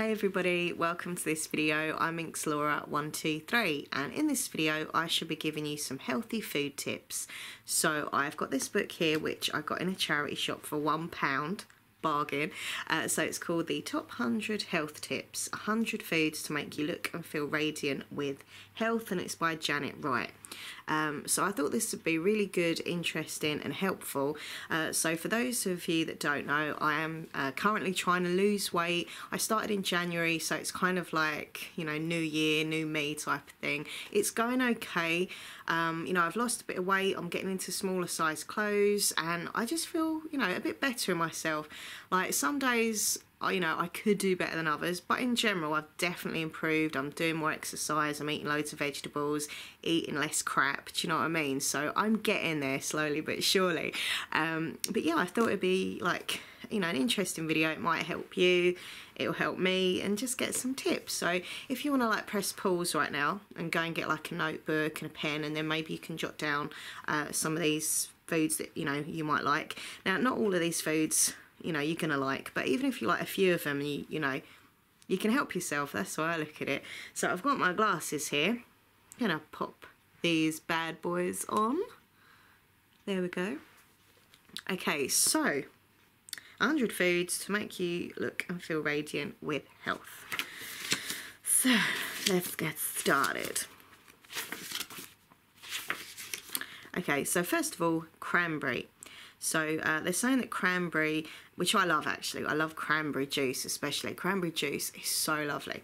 Hey everybody, welcome to this video. I'm Laura123 and in this video I shall be giving you some healthy food tips. So I've got this book here which I got in a charity shop for £1, bargain. So it's called the Top 100 Health Tips, 100 Foods to Make You Look and Feel Radiant with Health, and it's by Janet Wright. So I thought this would be really good, interesting and helpful. So for those of you that don't know, I am currently trying to lose weight. I started in January, so it's kind of like, you know, new year, new me type of thing. It's going okay. You know, I've lost a bit of weight, I'm getting into smaller size clothes and I just feel, you know, a bit better in myself. Like some days, you know, I could do better than others, but in general I've definitely improved. I'm doing more exercise, I'm eating loads of vegetables, eating less crap, do you know what I mean? So I'm getting there slowly but surely. But yeah, I thought it'd be like, you know, an interesting video. It might help you, it'll help me, and just get some tips. So if you want to like press pause right now and go and get like a notebook and a pen, and then maybe you can jot down some of these foods that, you know, you might like. Now, not all of these foods, you know, you're gonna like, but even if you like a few of them, you know, you can help yourself. That's why I look at it. So I've got my glasses here. I'm gonna pop these bad boys on. There we go. Okay, so 100 foods to make you look and feel radiant with health. So let's get started. Okay, so first of all, cranberry. So they're saying that cranberry, which I love actually, I love cranberry juice especially. Cranberry juice is so lovely.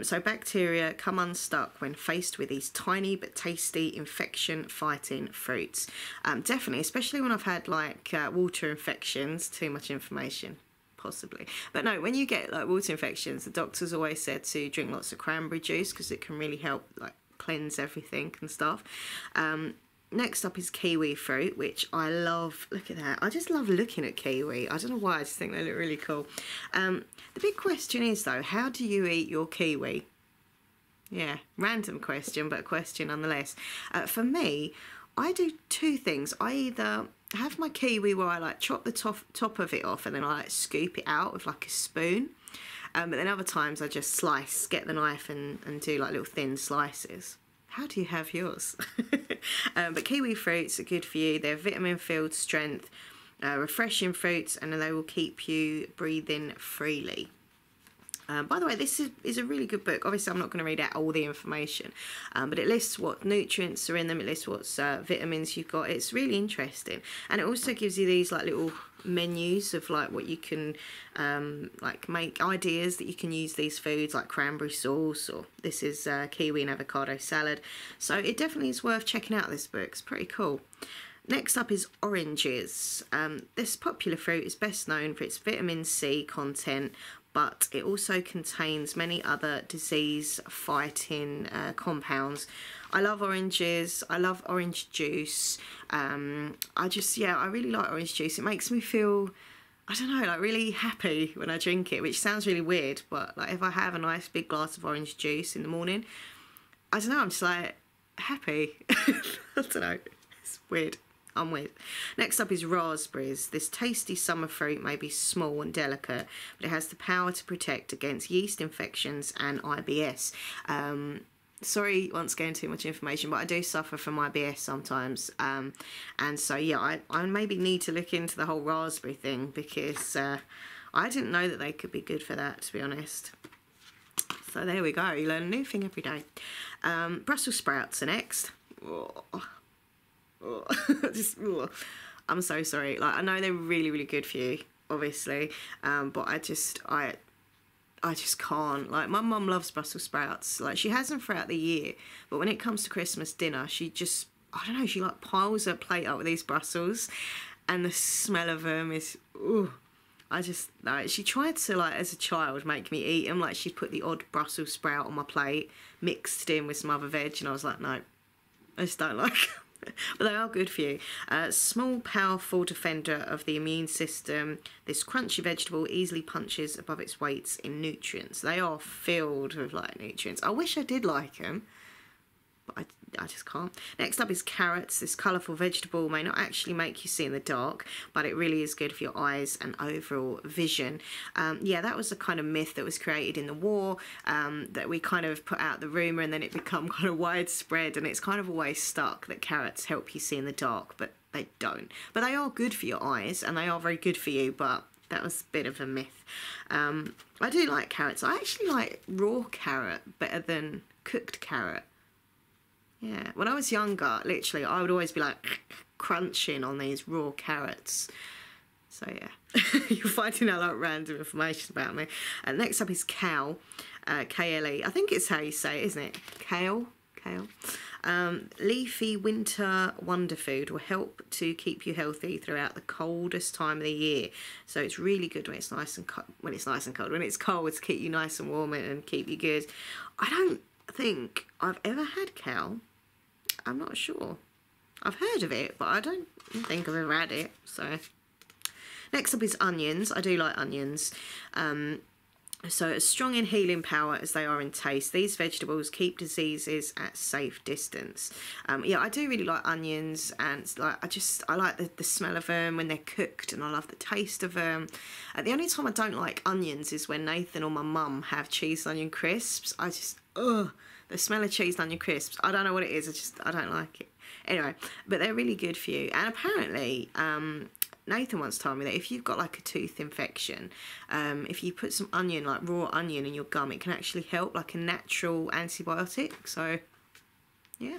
So bacteria come unstuck when faced with these tiny but tasty infection-fighting fruits. Definitely, especially when I've had like water infections, too much information. Possibly. But no, when you get like water infections, the doctors always said to drink lots of cranberry juice because it can really help like cleanse everything and stuff. Next up is kiwi fruit, which I love. Look at that. I just love looking at kiwi. I don't know why, I just think they look really cool. The big question is though, how do you eat your kiwi? Yeah, random question, but a question nonetheless. For me, I do two things. I either have my kiwi where I like chop the top of it off and then I like scoop it out with like a spoon. But then other times I just slice, get the knife and do like little thin slices. How do you have yours? But kiwi fruits are good for you. They're vitamin-filled strength, refreshing fruits, and they will keep you breathing freely. By the way, this is a really good book. Obviously, I'm not going to read out all the information, but it lists what nutrients are in them. It lists what vitamins you've got. It's really interesting, and it also gives you these like little menus of like what you can like make ideas that you can use these foods, like cranberry sauce, or this is kiwi and avocado salad. So it definitely is worth checking out. This book, it's pretty cool. Next up is oranges. This popular fruit is best known for its vitamin C content, but it also contains many other disease-fighting compounds. I love oranges. I love orange juice. I really like orange juice. It makes me feel, I don't know, like really happy when I drink it, which sounds really weird, but like if I have a nice big glass of orange juice in the morning, I don't know, I'm just like happy. I don't know, it's weird. I'm weird. Next up is raspberries. This tasty summer fruit may be small and delicate, but it has the power to protect against yeast infections and IBS. Sorry, once again, too much information, but I do suffer from IBS sometimes. And so, yeah, I maybe need to look into the whole raspberry thing because I didn't know that they could be good for that, to be honest. So there we go. You learn a new thing every day. Brussels sprouts are next. I'm so sorry. Like, I know they're really, really good for you, obviously, but I just can't. Like, my mum loves Brussels sprouts. Like, she has them throughout the year, but when it comes to Christmas dinner, she just, I don't know, she like piles her plate up with these Brussels, and the smell of them is, ooh. I just, like, she tried to, like, as a child, make me eat them. Like, she'd put the odd Brussels sprout on my plate, mixed in with some other veg, and I was like, no, I just don't like them. But they are good for you. Small, powerful defender of the immune system. This crunchy vegetable easily punches above its weight in nutrients. They are filled with like nutrients. I wish I did like them, but I just can't. Next up is carrots. This colourful vegetable may not actually make you see in the dark, but it really is good for your eyes and overall vision. Yeah, that was a kind of myth that was created in the war, that we kind of put out the rumour, and then it become kind of widespread, and it's kind of always stuck that carrots help you see in the dark, but they don't. But they are good for your eyes, and they are very good for you, but that was a bit of a myth. I do like carrots. I actually like raw carrot better than cooked carrot. Yeah, when I was younger, literally, I would always be like crunching on these raw carrots. So yeah, you're finding out like random information about me. Next up is kale, K-L-E. I think it's how you say it, isn't it? Kale. Leafy winter wonder food will help to keep you healthy throughout the coldest time of the year. So it's really good when it's nice and cold. When it's cold, to keep you nice and warm and keep you good. I don't think I've ever had kale. I'm not sure. I've heard of it, but I don't think I've ever had it. So next up is onions. I do like onions. So as strong in healing power as they are in taste, these vegetables keep diseases at safe distance. Yeah, I do really like onions, and like I like the smell of them when they're cooked, and I love the taste of them. The only time I don't like onions is when Nathan or my mum have cheese and onion crisps. I just, the smell of cheese and onion crisps, I don't know what it is, I don't like it. Anyway, but they're really good for you. And apparently, Nathan once told me that if you've got like a tooth infection, if you put some onion, like raw onion, in your gum, it can actually help, like a natural antibiotic. So, yeah.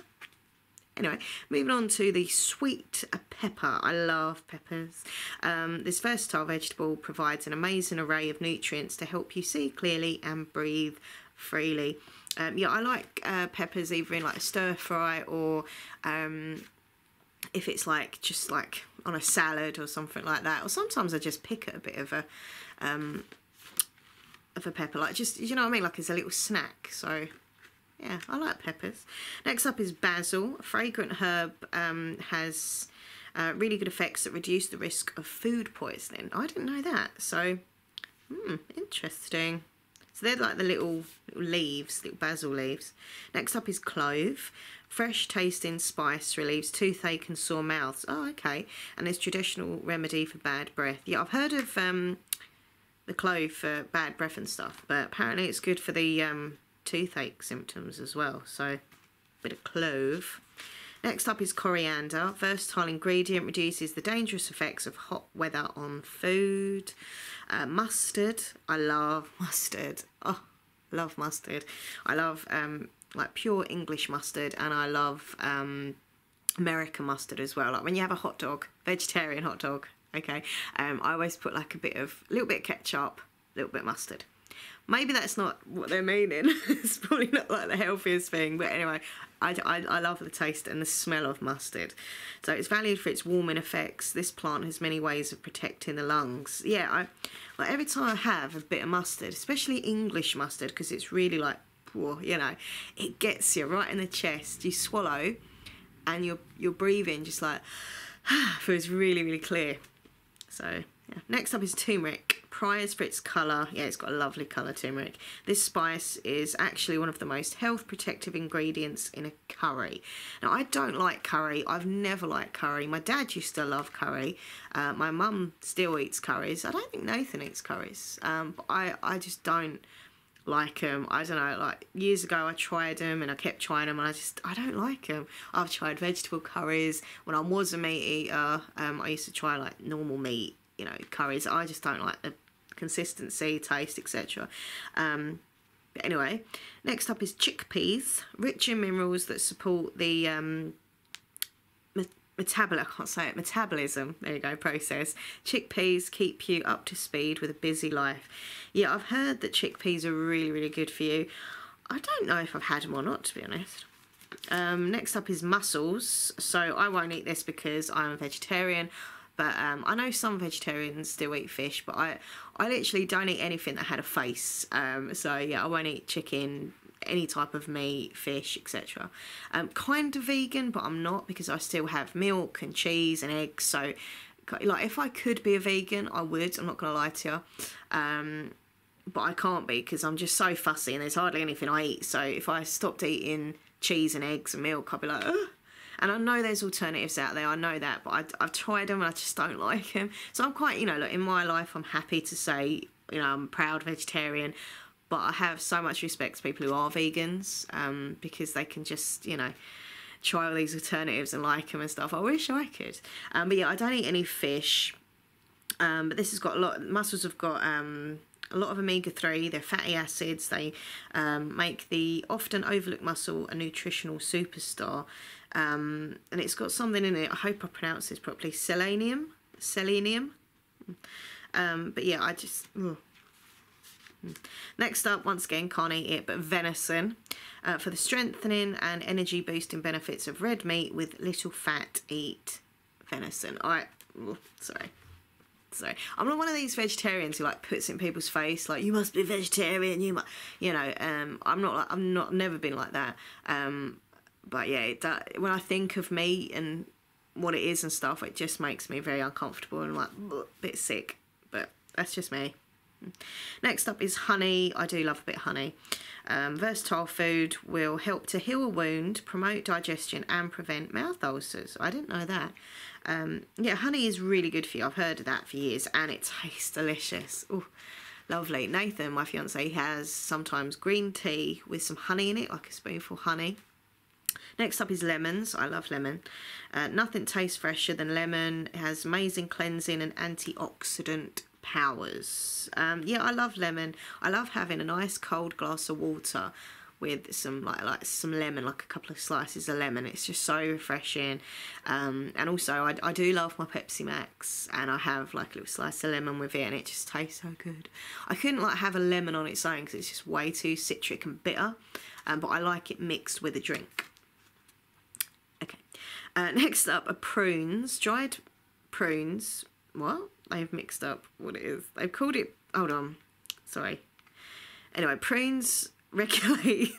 Anyway, moving on to the sweet pepper. I love peppers. This versatile vegetable provides an amazing array of nutrients to help you see clearly and breathe freely. Yeah, I like peppers either in like a stir fry, or if it's like just like on a salad or something like that. Or sometimes I just pick a bit of a pepper, like just, you know what I mean, like as a little snack. So yeah, I like peppers. Next up is basil. A fragrant herb has really good effects that reduce the risk of food poisoning. I didn't know that. So interesting. So they're like the little leaves, little basil leaves. Next up is clove. Fresh tasting spice relieves toothache and sore mouths. Oh, okay. And it's traditional remedy for bad breath. Yeah, I've heard of the clove for bad breath and stuff, but apparently it's good for the toothache symptoms as well. So, a bit of clove. Next up is coriander. Versatile ingredient, reduces the dangerous effects of hot weather on food. Mustard. I love mustard. Oh, love mustard. I love like pure English mustard, and I love American mustard as well. Like when you have a hot dog, vegetarian hot dog, okay, I always put like a little bit of ketchup, a little bit of mustard. Maybe that's not what they're meaning. It's probably not like the healthiest thing, but anyway, I love the taste and the smell of mustard. So it's valued for its warming effects. This plant has many ways of protecting the lungs. Yeah, like every time I have a bit of mustard, especially English mustard, because it's really like, you know, it gets you right in the chest. You swallow, and you're breathing just like feels really, really clear. So yeah. Next up is turmeric. Prized for its colour. Yeah, it's got a lovely colour, turmeric. This spice is actually one of the most health protective ingredients in a curry. Now, I don't like curry. I've never liked curry. My dad used to love curry. My mum still eats curries. I don't think Nathan eats curries. But I just don't like them. I don't know, like years ago I tried them, and I kept trying them, and I don't like them. I've tried vegetable curries. When I was a meat eater, I used to try like normal meat, you know, curries. I just don't like the consistency, taste, etc. But anyway, next up is chickpeas, rich in minerals that support the metabolism, there you go, process. Chickpeas keep you up to speed with a busy life. Yeah, I've heard that chickpeas are really, really good for you. I don't know if I've had them or not, to be honest. Next up is mussels. So I won't eat this because I'm a vegetarian, but I know some vegetarians still eat fish, but I literally don't eat anything that had a face. So yeah, I won't eat chicken, any type of meat, fish, etc. Kind of vegan, but I'm not, because I still have milk and cheese and eggs. So like if I could be a vegan, I would. I'm not going to lie to you. But I can't be, because I'm just so fussy and there's hardly anything I eat. So if I stopped eating cheese and eggs and milk, I'll be like, ugh. And I know there's alternatives out there, I know that, but I've tried them and I just don't like them. So I'm quite, you know, look, in my life, I'm happy to say, you know, I'm a proud vegetarian, but I have so much respect to people who are vegans, because they can just, you know, try all these alternatives and like them and stuff. I wish I could. But yeah, I don't eat any fish. But this has got a lot, mussels have got a lot of omega-3, they're fatty acids, they make the often overlooked mussel a nutritional superstar. And it's got something in it, I hope I pronounce this properly, selenium. But yeah, I just... Ugh. Next up, once again, can't eat it, but venison. For the strengthening and energy boosting benefits of red meat with little fat, eat venison. Sorry, I'm not one of these vegetarians who like puts it in people's face like, you must be vegetarian, you must, you know. I've never been like that. But yeah, when I think of meat and what it is and stuff, it just makes me very uncomfortable and like a bit sick. But that's just me. Next up is honey. I do love a bit of honey. Versatile food, will help to heal a wound, promote digestion and prevent mouth ulcers. I didn't know that. Yeah, honey is really good for you. I've heard of that for years and it tastes delicious. Oh, lovely. Nathan, my fiance, has sometimes green tea with some honey in it, like a spoonful of honey. Next up is lemons. I love lemon. Nothing tastes fresher than lemon. It has amazing cleansing and antioxidant powers. Yeah, I love lemon. I love having a nice cold glass of water with some like some lemon, like a couple of slices of lemon. It's just so refreshing. And also I do love my Pepsi Max, and I have like a little slice of lemon with it, and it just tastes so good. I couldn't like have a lemon on its own because it's just way too citric and bitter, but I like it mixed with a drink. Okay, next up are prunes. Dried prunes. What? They've mixed up what it is. They've called it... Hold on. Sorry. Anyway, prunes regulate...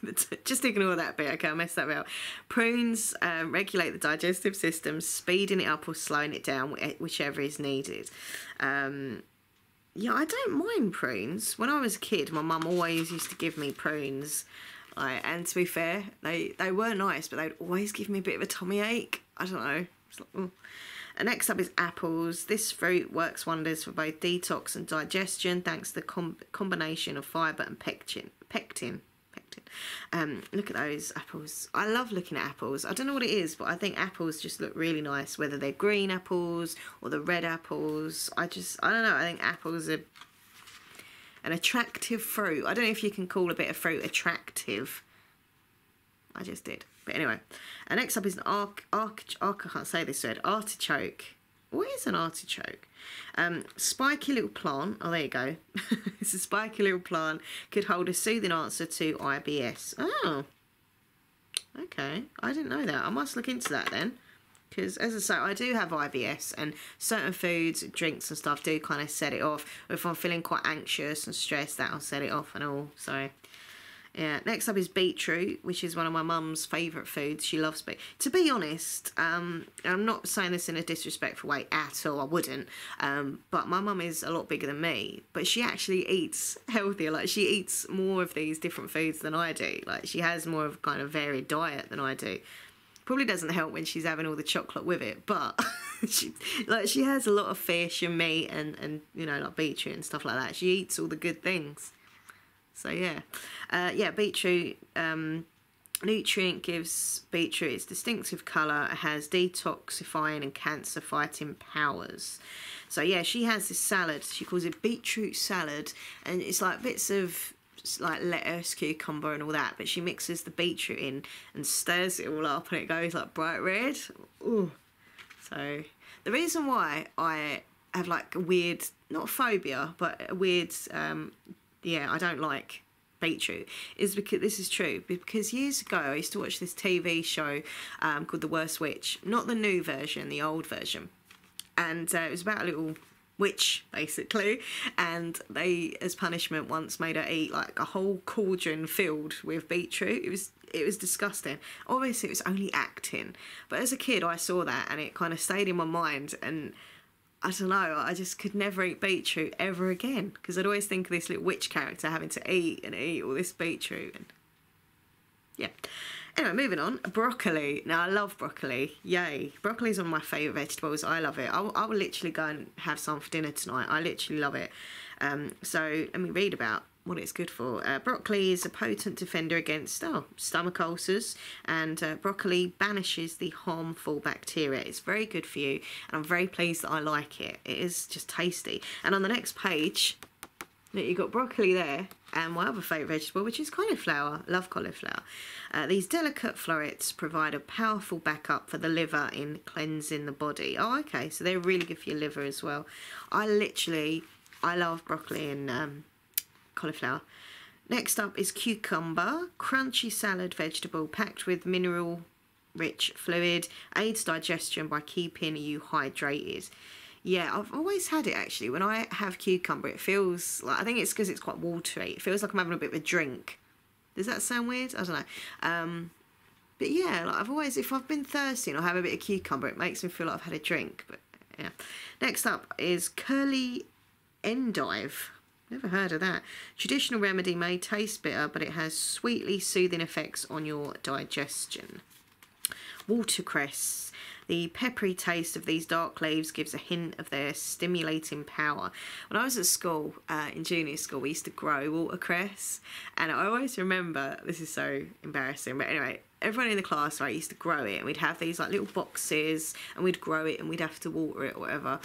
Just ignore that bit, okay? I messed that bit up. Prunes regulate the digestive system, speeding it up or slowing it down, whichever is needed. Yeah, I don't mind prunes. When I was a kid, my mum always used to give me prunes. And to be fair, they were nice, but they'd always give me a bit of a tummy ache. I don't know. It's like, oh. And next up is apples. This fruit works wonders for both detox and digestion thanks to the combination of fibre and pectin. Look at those apples. I love looking at apples. I don't know what it is, but I think apples just look really nice, whether they're green apples or the red apples. I don't know. I think apples are an attractive fruit. I don't know if you can call a bit of fruit attractive. I just did. But anyway, next up is an I can't say this word, artichoke. What is an artichoke? Spiky little plant. Oh, there you go. It's a spiky little plant. Could hold a soothing answer to IBS. Oh, okay. I didn't know that. I must look into that then. Because, as I say, I do have IBS, and certain foods, drinks and stuff do kind of set it off. If I'm feeling quite anxious and stressed, that'll set it off and all. So... yeah, next up is beetroot, which is one of my mum's favourite foods. She loves beetroot. To be honest, I'm not saying this in a disrespectful way at all, I wouldn't. But my mum is a lot bigger than me, but she actually eats healthier. Like, she eats more of these different foods than I do. Like, she has more of a kind of varied diet than I do. Probably doesn't help when she's having all the chocolate with it, but she has a lot of fish and meat and you know, like beetroot and stuff like that. She eats all the good things. So yeah, yeah, beetroot, nutrient gives beetroot its distinctive colour. It has detoxifying and cancer fighting powers. So yeah, she has this salad. She calls it beetroot salad, and it's like bits of like lettuce, cucumber and all that, but she mixes the beetroot in and stirs it all up, and it goes like bright red. Ooh. So the reason why I have like a weird, not phobia, but a weird... yeah, I don't like beetroot, is because, this is true, because years ago I used to watch this TV show called The Worst Witch, not the new version, the old version, and it was about a little witch, basically, and they, as punishment, once made her eat like a whole cauldron filled with beetroot. It was disgusting. Obviously it was only acting, but as a kid I saw that and it kind of stayed in my mind, and I don't know, I just could never eat beetroot ever again, because I'd always think of this little witch character having to eat and eat all this beetroot. And Yeah. Anyway, moving on. Broccoli. Now, I love broccoli. Yay. Broccoli is one of my favourite vegetables. I love it. I will literally go and have some for dinner tonight. I literally love it. So let me read about what it's good for. Broccoli is a potent defender against stomach ulcers, and broccoli banishes the harmful bacteria. It's very good for you, and I'm very pleased that I like it. It is just tasty. And on the next page, you've got broccoli there, and my other favourite vegetable, which is cauliflower. Love cauliflower. These delicate florets provide a powerful backup for the liver in cleansing the body. Oh, okay, so they're really good for your liver as well. I love broccoli and cauliflower. Next up is cucumber, crunchy salad vegetable packed with mineral rich fluid, aids digestion by keeping you hydrated. Yeah, I've always had it actually. When I have cucumber, it feels like, I think it's because it's quite watery. It feels like I'm having a bit of a drink. Does that sound weird? I don't know. But yeah, like I've always, if I've been thirsty and I have a bit of cucumber, it makes me feel like I've had a drink. But yeah. Next up is curly endive. Never heard of that. Traditional remedy may taste bitter, but it has sweetly soothing effects on your digestion. Watercress. The peppery taste of these dark leaves gives a hint of their stimulating power. When I was at school, in junior school, we used to grow watercress, and I always remember, this is so embarrassing, but anyway, everyone in the class, right, used to grow it, and we'd have these like little boxes, and we'd grow it, and we'd have to water it or whatever,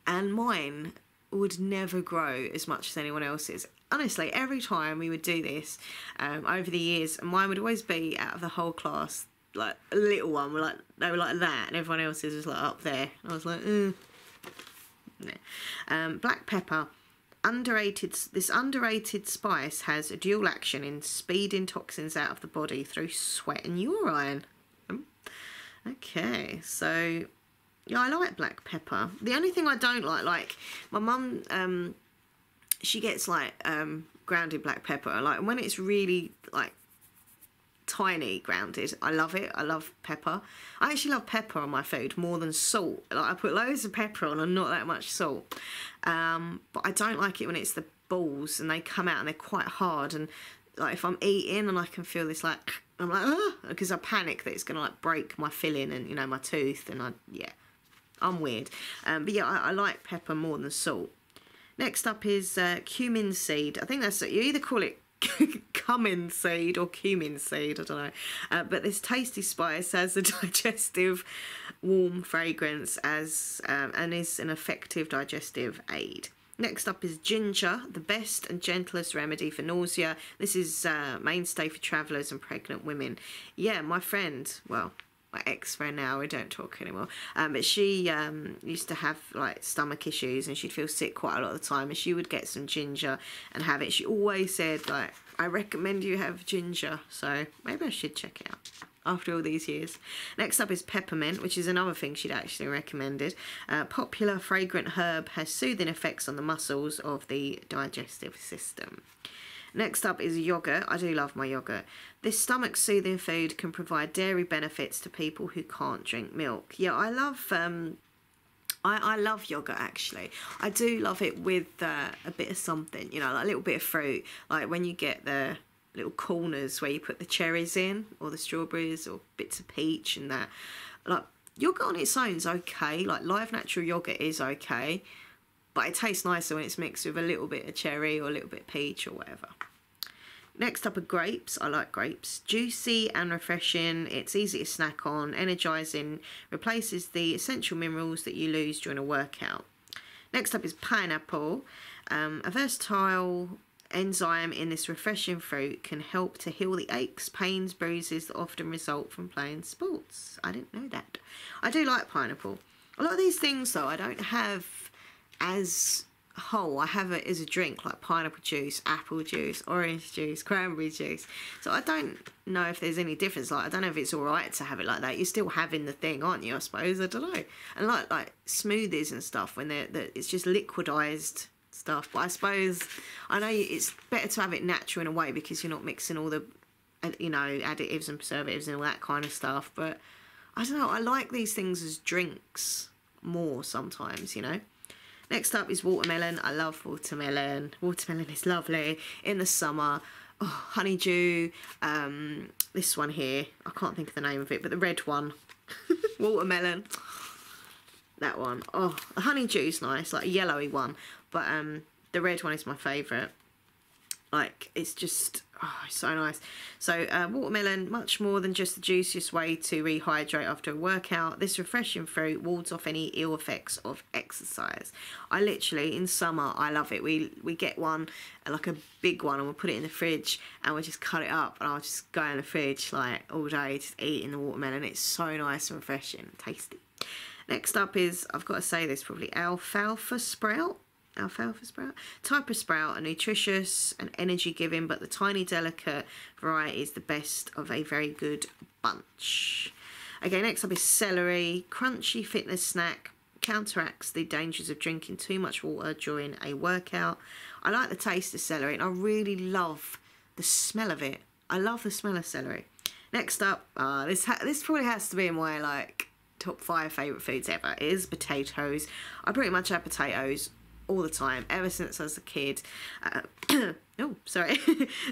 and mine would never grow as much as anyone else's. Honestly, every time we would do this over the years, mine would always be out of the whole class, like a little one, they were like that, and everyone else's was like up there. I was like, nah. Black pepper, this underrated spice has a dual action in speeding toxins out of the body through sweat and urine. Okay, so yeah, I like black pepper. The only thing I don't like my mum, she gets like grounded black pepper, like when it's really like tiny grounded, I love it. I love pepper. I actually love pepper on my food more than salt. Like I put loads of pepper on and not that much salt, but I don't like it when it's the balls and they come out and they're quite hard, and like if I'm eating and I can feel this, like I'm like, because I panic that it's gonna like break my filling and, you know, my tooth, and I'm weird. But yeah, I like pepper more than salt. Next up is cumin seed. I think that's it. You either call it cumin seed or cumin seed, I don't know, but this tasty spice has a digestive warm fragrance and is an effective digestive aid. Next up is ginger, the best and gentlest remedy for nausea. This is mainstay for travellers and pregnant women. Yeah, my friend, well, my ex-friend now, we don't talk anymore, but she used to have like stomach issues and she'd feel sick quite a lot of the time, and she would get some ginger and have it. She always said, like, I recommend you have ginger, so maybe I should check it out after all these years. Next up is peppermint, which is another thing she'd actually recommended. Popular fragrant herb, has soothing effects on the muscles of the digestive system. Next up is yogurt. I do love my yogurt. This stomach soothing food can provide dairy benefits to people who can't drink milk. Yeah, I love I love yogurt actually. I do love it with a bit of something, you know, like a little bit of fruit. Like when you get the little corners where you put the cherries in, or the strawberries, or bits of peach and that. Like yogurt on its own is okay. Like live natural yogurt is okay, but it tastes nicer when it's mixed with a little bit of cherry or a little bit of peach or whatever. Next up are grapes. I like grapes. Juicy and refreshing. It's easy to snack on. Energising. Replaces the essential minerals that you lose during a workout. Next up is pineapple. A versatile enzyme in this refreshing fruit can help to heal the aches, pains, bruises that often result from playing sports. I didn't know that. I do like pineapple. A lot of these things though I don't have as whole. I have it as a drink, like pineapple juice, apple juice, orange juice, cranberry juice. So I don't know if there's any difference. Like I don't know if it's all right to have it like that. You're still having the thing, aren't you? I suppose, I don't know. And like smoothies and stuff, when it's just liquidized stuff. But I suppose I know it's better to have it natural in a way because you're not mixing all the, you know, additives and preservatives and all that kind of stuff. But I don't know. I like these things as drinks more sometimes, you know. Next up is watermelon. I love watermelon. Watermelon is lovely in the summer. oh, honeydew, this one here, I can't think of the name of it, but the red one, watermelon, that one. Oh, the honeydew's nice, like a yellowy one, but the red one is my favourite. Like, it's just, oh, it's so nice. So watermelon, much more than just the juiciest way to rehydrate after a workout. This refreshing fruit wards off any ill effects of exercise. I literally, in summer, I love it. We get one, like a big one, and we'll put it in the fridge, and we'll just cut it up, and I'll just go in the fridge, like, all day, just eating the watermelon. It's so nice and refreshing, tasty. Next up is, I've got to say this probably, alfalfa sprout. Alfalfa sprout, type of sprout, are nutritious and energy giving, but the tiny delicate variety is the best of a very good bunch. Okay, next up is celery, crunchy fitness snack, counteracts the dangers of drinking too much water during a workout. I like the taste of celery, and I really love the smell of it. I love the smell of celery. Next up, this probably has to be in my like top 5 favourite foods ever, is potatoes. I pretty much have potatoes all the time, ever since I was a kid. Oh, sorry.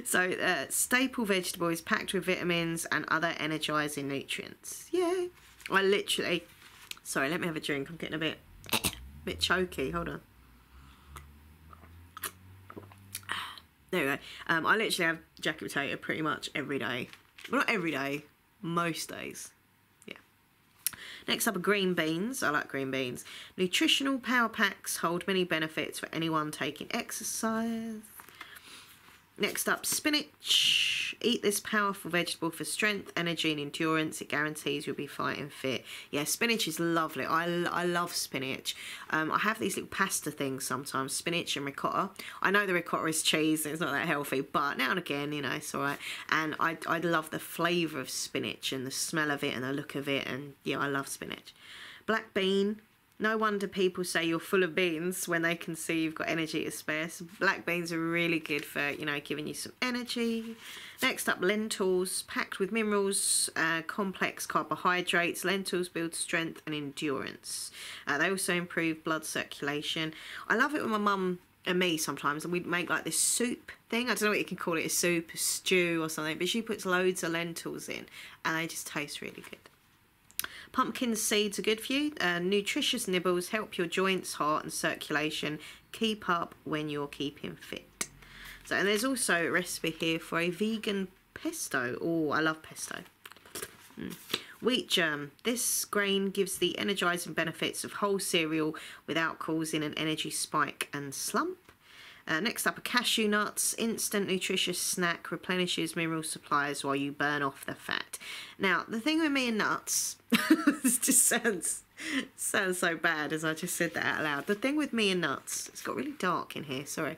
So, staple vegetable is packed with vitamins and other energising nutrients. Yay! I literally... Sorry, let me have a drink. I'm getting a bit choky. Hold on. There we go. I literally have jacket potato pretty much every day. Well, not every day. Most days. Next up are green beans. I like green beans. Nutritional power packs hold many benefits for anyone taking exercise. Next up, spinach. Eat this powerful vegetable for strength, energy and endurance. It guarantees you'll be fighting fit. Yeah, spinach is lovely. I love spinach. I have these little pasta things sometimes, spinach and ricotta. I know the ricotta is cheese, it's not that healthy, but now and again, you know, it's alright. And I love the flavour of spinach and the smell of it and the look of it, and yeah, I love spinach. Black bean. No wonder people say you're full of beans when they can see you've got energy to spare. So black beans are really good for, you know, giving you some energy. Next up, lentils. Packed with minerals, complex carbohydrates. Lentils build strength and endurance. They also improve blood circulation. I love it when my mum and me sometimes, and we'd make like this soup thing. I don't know what you can call it, a soup, a stew or something, but she puts loads of lentils in, and they just taste really good. Pumpkin seeds are good for you. Nutritious nibbles help your joints, heart and circulation keep up when you're keeping fit. So, and there's also a recipe here for a vegan pesto. Oh, I love pesto. Wheat germ. This grain gives the energising benefits of whole cereal without causing an energy spike and slump. Next up are cashew nuts. Instant nutritious snack, replenishes mineral supplies while you burn off the fat. Now, the thing with me and nuts, this just sounds so bad as I just said that out loud. The thing with me and nuts, it's got really dark in here, sorry,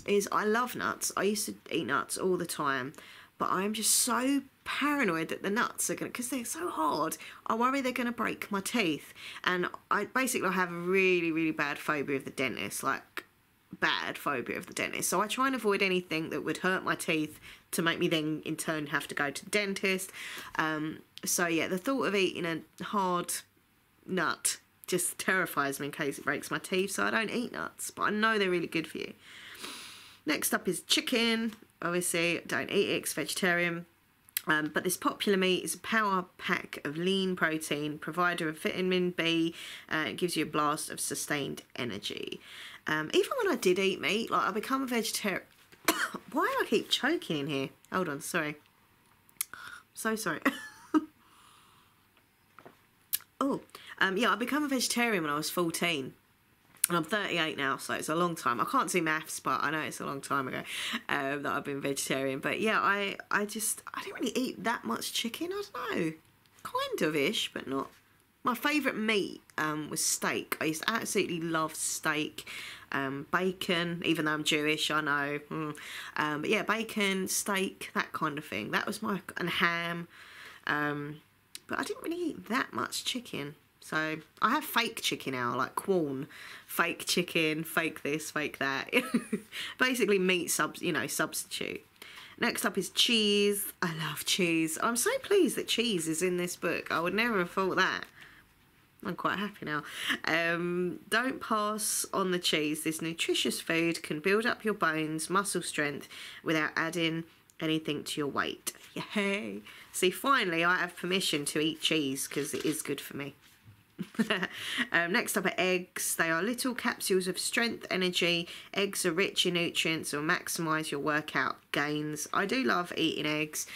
is I love nuts. I used to eat nuts all the time, but I'm just so paranoid that the nuts are going to, because they're so hard, I worry they're going to break my teeth. And I basically have a really bad phobia of the dentist, like bad phobia of the dentist. So I try and avoid anything that would hurt my teeth to make me then in turn have to go to the dentist. So yeah, the thought of eating a hard nut just terrifies me in case it breaks my teeth, so I don't eat nuts, but I know they're really good for you. Next up is chicken. Obviously, don't eat it, it's vegetarian. But this popular meat is a power pack of lean protein, provider of vitamin B. It gives you a blast of sustained energy. Even when I did eat meat, like I become a vegetarian. Why do I keep choking in here? Hold on, sorry. So sorry. Oh, yeah, I became a vegetarian when I was 14. And I'm 38 now, so it's a long time. I can't do maths, but I know it's a long time ago that I've been vegetarian. But yeah, I didn't really eat that much chicken. I don't know. Kind of-ish, but not. My favourite meat was steak. I used to absolutely love steak. Bacon, even though I'm Jewish, I know. But yeah, bacon, steak, that kind of thing. That was my... and ham. But I didn't really eat that much chicken. So I have fake chicken now, like Quorn. Fake chicken, fake this, fake that. Basically meat substitute. Next up is cheese. I love cheese. I'm so pleased that cheese is in this book. I would never have thought that. I'm quite happy now. Don't pass on the cheese. This nutritious food can build up your bones, muscle strength, without adding anything to your weight. Yay! See, finally I have permission to eat cheese because it is good for me. Next up are eggs. They are little capsules of strength, energy. Eggs are rich in nutrients and will maximise your workout gains. I do love eating eggs.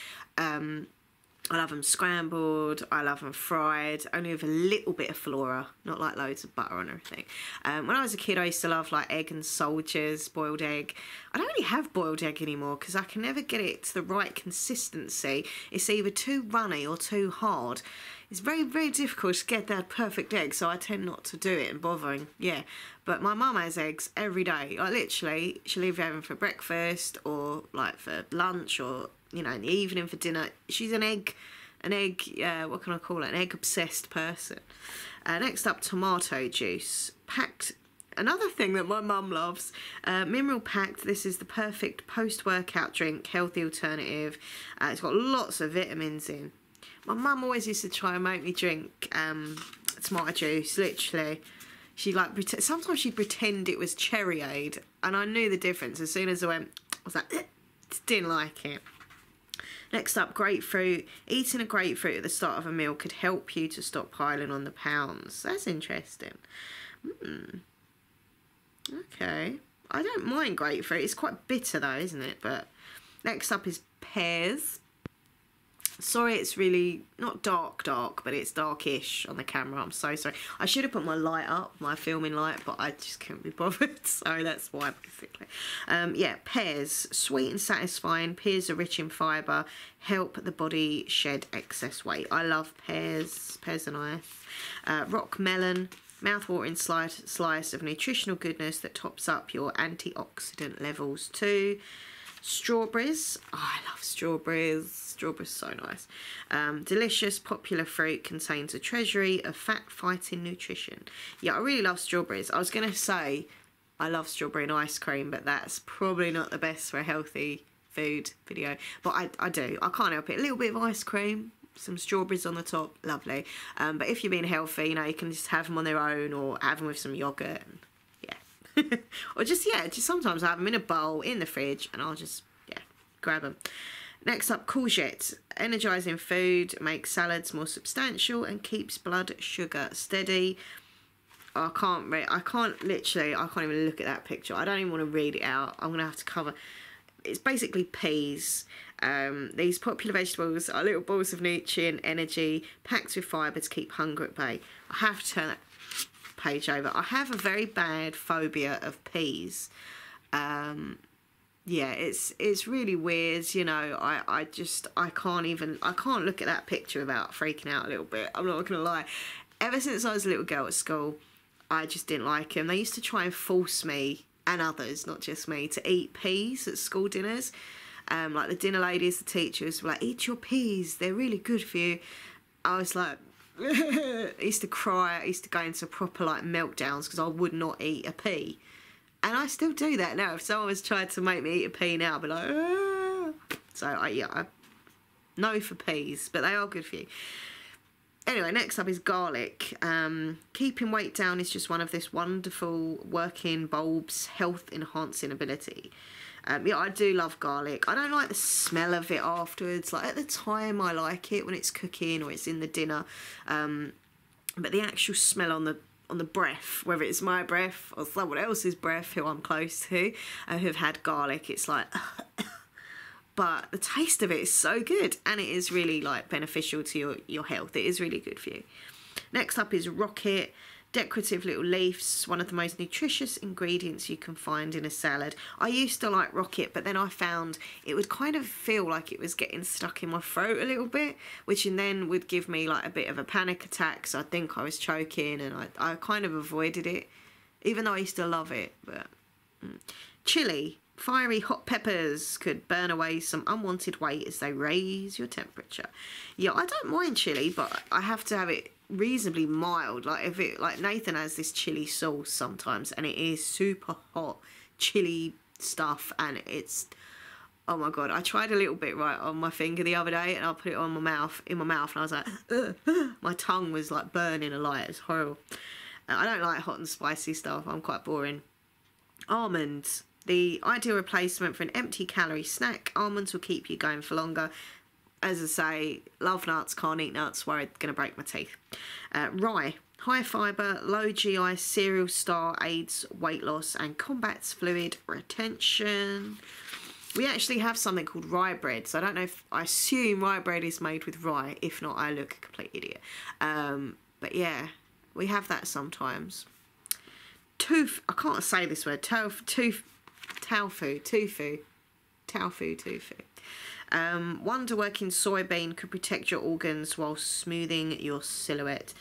I love them scrambled, I love them fried, only with a little bit of flora, not like loads of butter on everything. When I was a kid I used to love like egg and soldiers, boiled egg. I don't really have boiled egg anymore because I can never get it to the right consistency. It's either too runny or too hard. It's very, very difficult to get that perfect egg, so I tend not to do it and bothering, yeah. But my mum has eggs every day. Like literally, she'll either have them for breakfast or like for lunch or, you know, in the evening for dinner. She's an egg, what can I call it? An egg obsessed person. Next up, tomato juice. Packed, another thing that my mum loves, mineral packed. This is the perfect post-workout drink, healthy alternative. It's got lots of vitamins in. My mum always used to try and make me drink tomato juice, literally. She like, sometimes she'd pretend it was cherryade, and I knew the difference. As soon as I went, I was like, didn't like it. Next up, grapefruit. Eating a grapefruit at the start of a meal could help you to stop piling on the pounds. That's interesting. Okay. I don't mind grapefruit. It's quite bitter though, isn't it? But next up is pears. Sorry, it's really not dark, but it's darkish on the camera. I'm so sorry. I should have put my light up, my filming light, but I just couldn't be bothered. So that's why, basically. Yeah, pears, sweet and satisfying. Pears are rich in fibre, help the body shed excess weight. I love pears. Pears are nice. Rock melon, mouth-watering slice of nutritional goodness that tops up your antioxidant levels too. Strawberries. Oh, I love strawberries. Strawberries so nice. Delicious, popular fruit, contains a treasury of fat-fighting nutrition. Yeah, I really love strawberries. I was going to say I love strawberry and ice cream, but that's probably not the best for a healthy food video. But I do. I can't help it. A little bit of ice cream, some strawberries on the top, lovely. But if you're being healthy, you know, you can just have them on their own or have them with some yogurt. And, or just sometimes I have them in a bowl in the fridge and I'll just, grab them. Next up, courgette. Energising food, makes salads more substantial and keeps blood sugar steady. I can't even look at that picture. I don't even want to read it out. I'm going to have to cover. It's basically peas. These popular vegetables are little balls of nutrient, energy, packed with fibre to keep hunger at bay. I have to turn that page over. I have a very bad phobia of peas. Yeah, it's really weird, you know. I can't look at that picture without freaking out a little bit. I'm not gonna lie. Ever since I was a little girl at school, I just didn't like them. They used to try and force me and others, not just me, to eat peas at school dinners. Like the dinner ladies, the teachers were like, eat your peas, they're really good for you. I was like, I used to cry. I used to go into proper like meltdowns because I would not eat a pea. And I still do that now. If someone was trying to make me eat a pea now, I'd be like, ah. So I no for peas, but they are good for you. Anyway, next up is garlic. Keeping weight down is just one of this wonderful working bulb's health enhancing ability. Yeah, I do love garlic. I don't like the smell of it afterwards. Like at the time I like it when it's cooking or it's in the dinner. But the actual smell on the breath, whether it's my breath or someone else's breath who I'm close to, who've had garlic, it's like but the taste of it is so good and it is really like beneficial to your health. It is really good for you. Next up is rocket. Decorative little leaves, one of the most nutritious ingredients you can find in a salad. I used to like rocket, but then I found it would kind of feel like it was getting stuck in my throat a little bit, which then would give me like a bit of a panic attack, so I think I was choking, and I kind of avoided it, even though I used to love it. But chili. Fiery hot peppers could burn away some unwanted weight as they raise your temperature. Yeah, I don't mind chili, but I have to have it reasonably mild. Like Nathan has this chili sauce sometimes and it is super hot chili stuff and Oh my God, I tried a little bit right on my finger the other day, and I put it on my mouth, in my mouth, and I was like, my tongue was like burning a light. It's horrible. I don't like hot and spicy stuff. I'm quite boring. Almonds. The ideal replacement for an empty calorie snack. Almonds will keep you going for longer. As I say, love nuts, can't eat nuts, worried going to break my teeth. Rye. High fibre, low GI cereal star, aids weight loss and combats fluid retention. We actually have something called rye bread, so I don't know if, I assume rye bread is made with rye. If not, I look a complete idiot. But yeah, we have that sometimes. I can't say this word. Tofu. Wonder working soybean could protect your organs while smoothing your silhouette.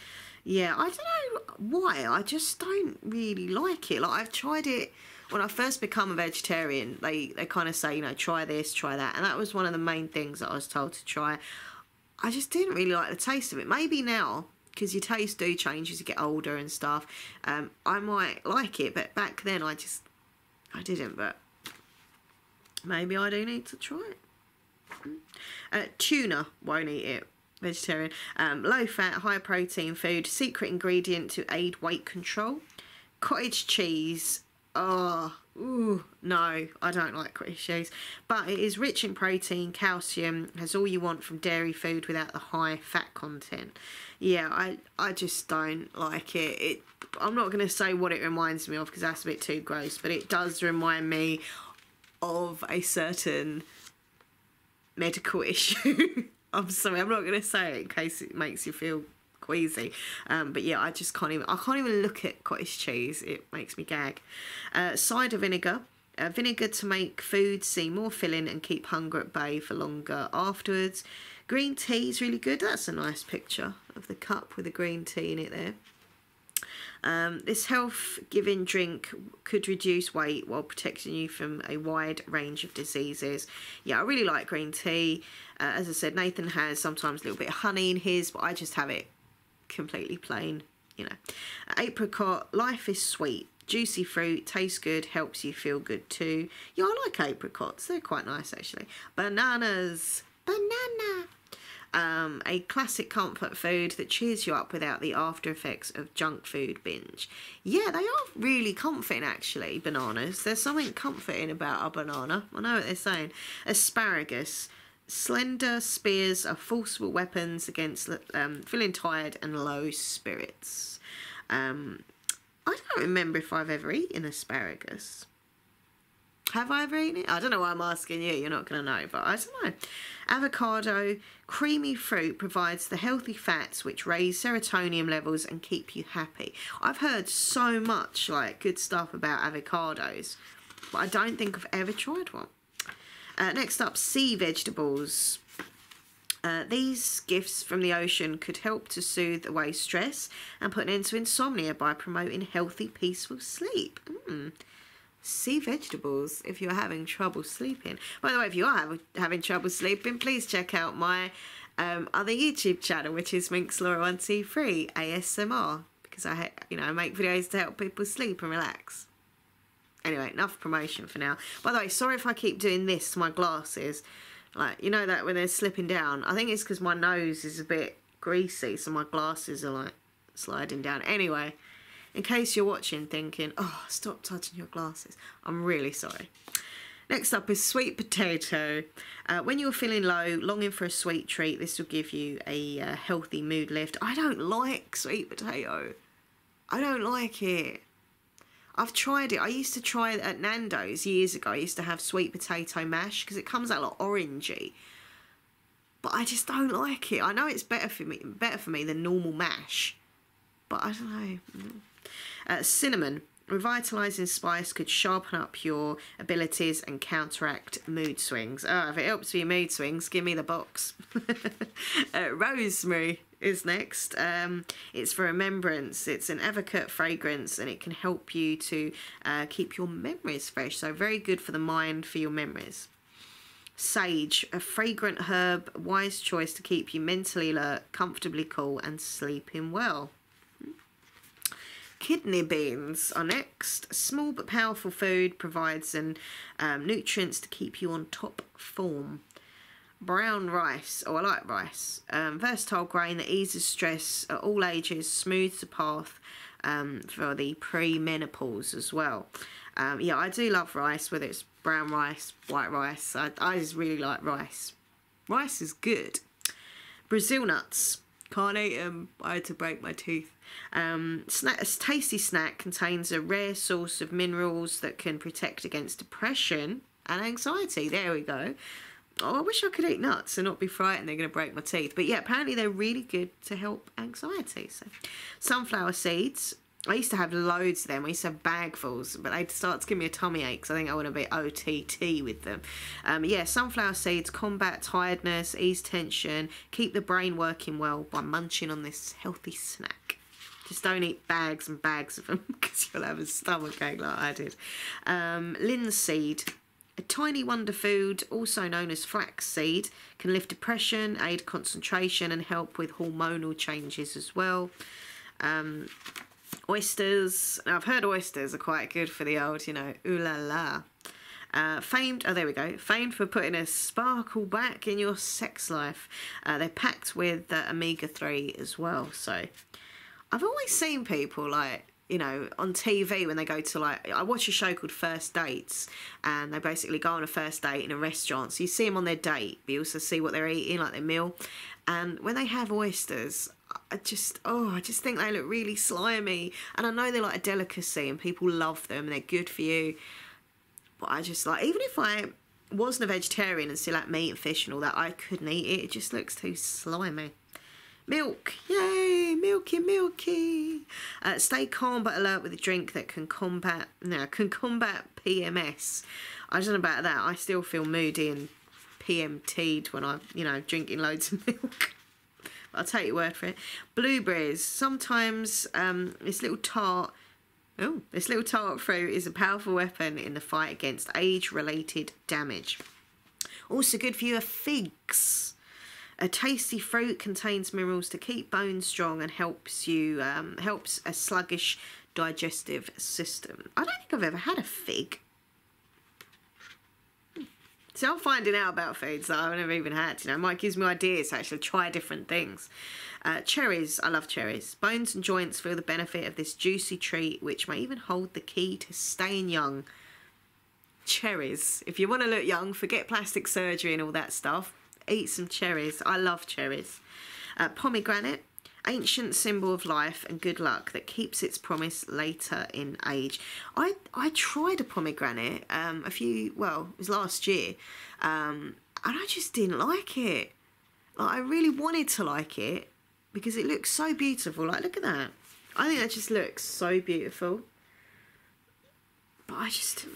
Yeah, I don't know why. I just don't really like it. Like, I've tried it when I first become a vegetarian. They kind of say, you know, try this, try that. And that was one of the main things that I was told to try. I just didn't really like the taste of it. Maybe now, because your taste do change as you get older and stuff, I might like it. But back then, I didn't. But maybe I do need to try it. Tuna, won't eat it. Vegetarian. Low fat, high protein food. Secret ingredient to aid weight control. Cottage cheese. Oh, ooh, no, I don't like cottage cheese. But it is rich in protein, calcium, has all you want from dairy food without the high fat content. Yeah, I just don't like it. I'm not going to say what it reminds me of because that's a bit too gross, but it does remind me of a certain medical issue. I'm sorry, I'm not going to say it in case it makes you feel queasy. But yeah, I can't even look at cottage cheese. It makes me gag. Cider vinegar. Vinegar to make food seem more filling and keep hunger at bay for longer afterwards. Green tea is really good. That's a nice picture of the cup with the green tea in it there. This health-giving drink could reduce weight while protecting you from a wide range of diseases. Yeah, I really like green tea. As I said, Nathan has sometimes a little bit of honey in his, but I just have it completely plain, you know. Apricot, life is sweet. Juicy fruit, tastes good, helps you feel good too. Yeah, I like apricots. They're quite nice, actually. Bananas. Banana. A classic comfort food that cheers you up without the after effects of junk food binge. Yeah, they are really comforting, actually, bananas. There's something comforting about a banana. I know what they're saying. Asparagus. Slender spears are forcible weapons against feeling tired and low spirits. I don't remember if I've ever eaten asparagus. Have I ever eaten it? I don't know why I'm asking you. You're not going to know, but I don't know. Avocado, creamy fruit provides the healthy fats which raise serotonin levels and keep you happy. I've heard so much like good stuff about avocados, but I don't think I've ever tried one. Next up, sea vegetables. These gifts from the ocean could help to soothe away stress and put an end to insomnia by promoting healthy, peaceful sleep. Sea vegetables if you're having trouble sleeping. By the way, if you are having trouble sleeping, please check out my other YouTube channel, which is Minxlaura123 ASMR, because I make videos to help people sleep and relax. Anyway, enough promotion for now. By the way, sorry if I keep doing this to my glasses. Like, you know that when they're slipping down? I think it's because my nose is a bit greasy, so my glasses are like sliding down. Anyway, in case you're watching thinking, oh, stop touching your glasses, I'm really sorry. Next up is sweet potato. When you're feeling low, longing for a sweet treat, this will give you a healthy mood lift. I don't like sweet potato. I don't like it. I've tried it. I used to try it at Nando's years ago. I used to have sweet potato mash because it comes out like orangey. But I just don't like it. I know it's better for me than normal mash. But I don't know. Cinnamon. Revitalising spice could sharpen up your abilities and counteract mood swings. Oh, if it helps with your mood swings, give me the box. Rosemary is next. It's for remembrance. It's an advocate fragrance and it can help you to keep your memories fresh. So very good for the mind, for your memories. Sage, a fragrant herb, wise choice to keep you mentally alert, comfortably cool and sleeping well. Kidney beans are next. Small but powerful food, provides nutrients to keep you on top form. Brown rice. Oh, I like rice. Versatile grain that eases stress at all ages, smooths the path for the pre-menopause as well. Yeah, I do love rice, whether it's brown rice, white rice. I just really like rice. Rice is good. Brazil nuts. Can't eat them. I had to break my teeth. A tasty snack, contains a rare source of minerals that can protect against depression and anxiety. There we go. Oh, I wish I could eat nuts and not be frightened they're going to break my teeth. But yeah, apparently they're really good to help anxiety. So, sunflower seeds. I used to have loads of them. I used to have bagfuls, but they'd start to give me a tummy ache because I think I want to be OTT with them. Yeah, sunflower seeds combat tiredness, ease tension, keep the brain working well by munching on this healthy snack. Just don't eat bags and bags of them because you'll have a stomach ache like I did. Linseed. A tiny wonder food, also known as flaxseed, can lift depression, aid concentration and help with hormonal changes as well. Oysters. Now, I've heard oysters are quite good for the old, ooh la la. Famed for putting a sparkle back in your sex life. They're packed with omega-3 as well. So I've always seen people on TV when they go to I watch a show called First Dates, and they basically go on a first date in a restaurant. So you see them on their date, but you also see what they're eating, like their meal. And when they have oysters, I just think they look really slimy. And I know they're like a delicacy and people love them and they're good for you. But I just even if I wasn't a vegetarian and still like meat and fish and all that, I couldn't eat it. It just looks too slimy. Milk, yay, milky. Stay calm but alert with a drink that can combat PMS. I don't know about that. I still feel moody and PMT'd when I'm, drinking loads of milk. I'll take your word for it. Blueberries. Sometimes this little tart fruit is a powerful weapon in the fight against age-related damage. Also good for you are figs. A tasty fruit contains minerals to keep bones strong and helps a sluggish digestive system. I don't think I've ever had a fig. So I'm finding out about foods that I've never even had. It might gives me ideas to actually try different things. Cherries. I love cherries. Bones and joints feel the benefit of this juicy treat, which may even hold the key to staying young. Cherries. If you want to look young, forget plastic surgery and all that stuff. Eat some cherries. I love cherries. Pomegranate, ancient symbol of life and good luck that keeps its promise later in age. I tried a pomegranate it was last year, and I just didn't like it. I really wanted to like it because it looks so beautiful. Look at that. I think that just looks so beautiful. But I just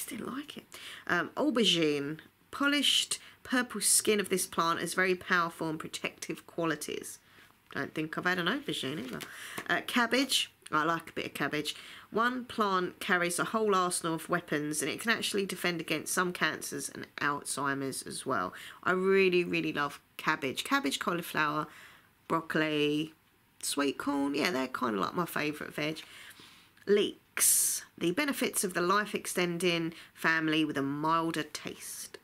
didn't like it. Aubergine, polished purple skin of this plant has very powerful and protective qualities. Don't think I've had an aubergine either. Cabbage. I like a bit of cabbage. One plant carries a whole arsenal of weapons and it can actually defend against some cancers and Alzheimer's as well. I really, really love cabbage. Cabbage, cauliflower, broccoli, sweet corn. Yeah, they're kind of like my favourite veg. Leeks. The benefits of the life-extending family with a milder taste.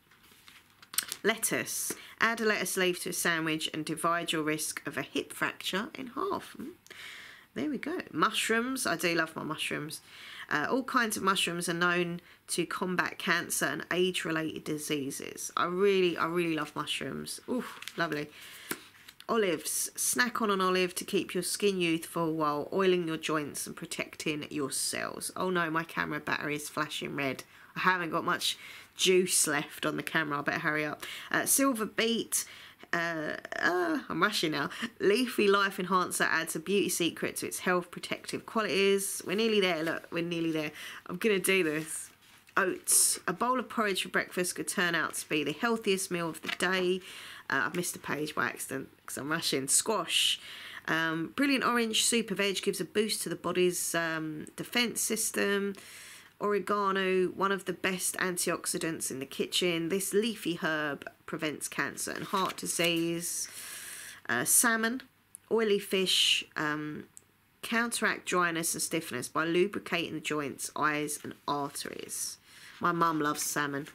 Lettuce. Add a lettuce leaf to a sandwich and divide your risk of a hip fracture in half. There we go. Mushrooms. I do love my mushrooms. All kinds of mushrooms are known to combat cancer and age-related diseases. I really love mushrooms. Ooh, lovely. Olives. Snack on an olive to keep your skin youthful while oiling your joints and protecting your cells. Oh no, my camera battery is flashing red. I haven't got much juice left on the camera. I better hurry up. Silver beet. I'm rushing now. Leafy life enhancer adds a beauty secret to its health protective qualities. We're nearly there. Look, we're nearly there. I'm gonna do this. Oats. A bowl of porridge for breakfast could turn out to be the healthiest meal of the day. I've missed a page by accident because I'm rushing. Squash. Brilliant orange super veg gives a boost to the body's defense system. Oregano, one of the best antioxidants in the kitchen. This leafy herb prevents cancer and heart disease. Salmon, oily fish, counteract dryness and stiffness by lubricating the joints, eyes and arteries. My mum loves salmon.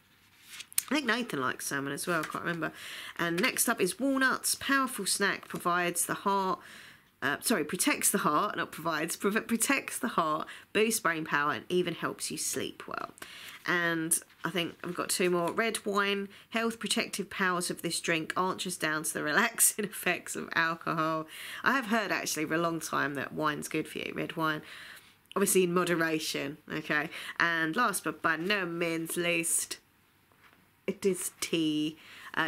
I think Nathan likes salmon as well, I can't remember. And next up is walnuts. Powerful snack, provides the heart. Protects the heart, not provides, protects the heart, boosts brain power, and even helps you sleep well. And I think I've got 2 more. Red wine. Health protective powers of this drink aren't just down to the relaxing effects of alcohol. I have heard actually for a long time that wine's good for you, red wine. Obviously in moderation, okay? And last but by no means least, it is tea.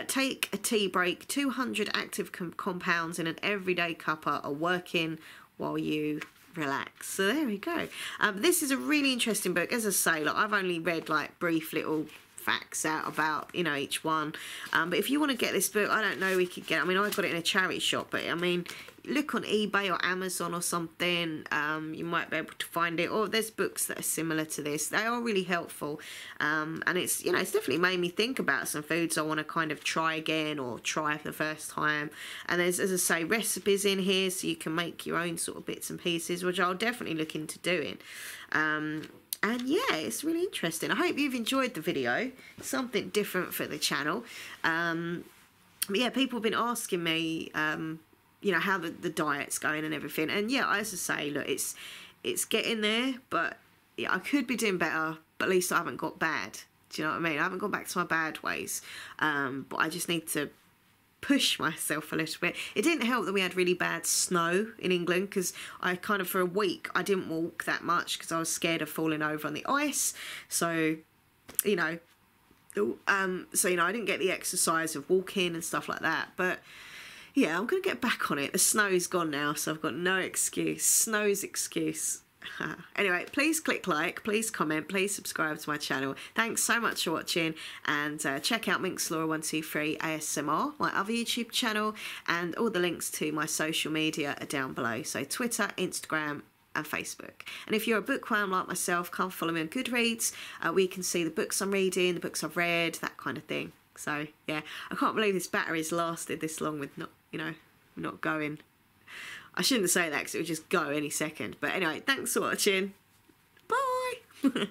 Take a tea break. 200 active compounds in an everyday cuppa are working while you relax. So there we go. This is a really interesting book. As I say, like, I've only read like brief little facts out about, you know, each one. But if you want to get this book, I don't know, we could get, I mean, I got it in a charity shop, but I mean, look on eBay or Amazon or something, you might be able to find it. Or there's books that are similar to this. They are really helpful, and it's, you know, it's definitely made me think about some foods I want to kind of try again or try for the first time. And there's, as I say, recipes in here so you can make your own sort of bits and pieces, which I'll definitely look into doing. And yeah, it's really interesting. I hope you've enjoyed the video. Something different for the channel. But yeah, people have been asking me, you know, how the diet's going and everything. And yeah, as I say, look, it's getting there, but yeah, I could be doing better, but at least I haven't got bad. Do you know what I mean? I haven't gone back to my bad ways. But I just need to push myself a little bit. It didn't help that we had really bad snow in England, because I kind of, for a week, I didn't walk that much because I was scared of falling over on the ice. So, you know, I didn't get the exercise of walking and stuff like that. But yeah, I'm going to get back on it. The snow's gone now, so I've got no excuse. Snow's excuse. Anyway, please click like, please comment, please subscribe to my channel. Thanks so much for watching, and check out Minxlaura123 ASMR, my other YouTube channel, and all the links to my social media are down below. So Twitter, Instagram, and Facebook. And if you're a bookworm like myself, come follow me on Goodreads, where you can see the books I'm reading, the books I've read, that kind of thing. So yeah, I can't believe this battery's lasted this long with not going. I shouldn't say that because it would just go any second. But anyway, thanks for watching. Bye.